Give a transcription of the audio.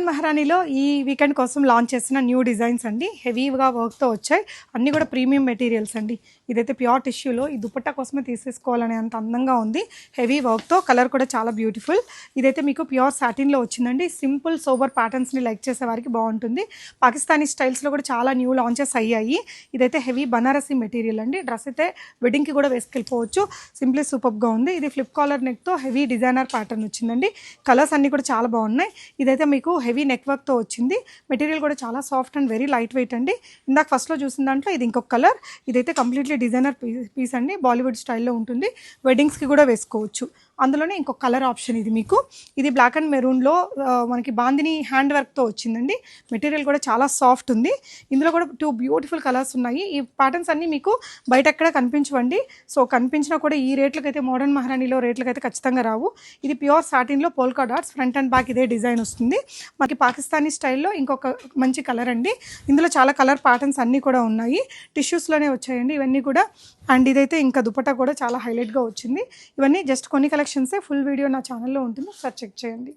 మహారాణిలో ఈ వీకెండ్ కోసం లాంచ్ చేసిన న్యూ డిజైన్స్ అండి. హెవీగా వర్క్తో వచ్చాయి. అన్నీ కూడా ప్రీమియం మెటీరియల్స్ అండి. ఇదైతే ప్యూర్ టిష్యూలో ఈ దుపట్టా కోసమే తీసేసుకోవాలనే అంత అందంగా ఉంది. హెవీ వర్క్తో, కలర్ కూడా చాలా బ్యూటిఫుల్. ఇదైతే మీకు ప్యూర్ సాటిన్లో వచ్చిందండి. సింపుల్ సోబర్ ప్యాటర్న్స్ని లైక్ చేసే వారికి బాగుంటుంది. పాకిస్తానీ స్టైల్స్లో కూడా చాలా న్యూ లాంచెస్ అయ్యాయి. ఇదైతే హెవీ బనారసీ మెటీరియల్ అండి. డ్రెస్ అయితే వెడ్డింగ్కి కూడా వేసుకెళ్ళిపోవచ్చు. సింప్లీ సూపర్గా ఉంది. ఇది ఫ్లిప్ కాలర్ నెక్తో హెవీ డిజైనర్ ప్యాటర్న్ వచ్చిందండి. కలర్స్ అన్నీ కూడా చాలా బాగున్నాయి. ఇదైతే మీకు హెవీ నెక్ వర్క్తో వచ్చింది. మెటీరియల్ కూడా చాలా soft and very light weight అండి. ఇందాక ఫస్ట్లో చూసిన దాంట్లో ఇది ఇంకొక కలర్. ఇదైతే కంప్లీట్లీ డిజైనర్ పీస్ అండి. బాలీవుడ్ స్టైల్లో ఉంటుంది. వెడ్డింగ్స్కి కూడా వేసుకోవచ్చు. అందులోనే ఇంకొక కలర్ ఆప్షన్ ఇది మీకు. ఇది బ్లాక్ అండ్ మెరూన్లో మనకి బాందిని హ్యాండ్ వర్క్తో వచ్చిందండి. మెటీరియల్ కూడా చాలా సాఫ్ట్ ఉంది. ఇందులో కూడా 2 బ్యూటిఫుల్ కలర్స్ ఉన్నాయి. ఈ ప్యాటర్న్స్ అన్నీ మీకు బయట ఎక్కడ కనిపించవండి. సో కనిపించినా కూడా ఈ రేట్లకైతే మోడర్న్ మహారాణిలో రేట్లకైతే ఖచ్చితంగా రావు. ఇది ప్యూర్ సాటిన్లో polka dots, front and back ఇదే డిజైన్ వస్తుంది. మనకి పాకిస్తానీ స్టైల్లో ఇంకొక మంచి కలర్ అండి. ఇందులో చాలా కలర్ ప్యాటర్న్స్ అన్నీ కూడా ఉన్నాయి. టిష్యూస్లోనే వచ్చాయండి ఇవన్నీ కూడా. అండ్ ఇదైతే ఇంకా దుపట్టా కూడా చాలా హైలైట్గా వచ్చింది. ఇవన్నీ జస్ట్ కొన్ని కలెక్షన్సే. ఫుల్ వీడియో నా ఛానల్లో ఉంటుంది, ఒకసారి చెక్ చేయండి.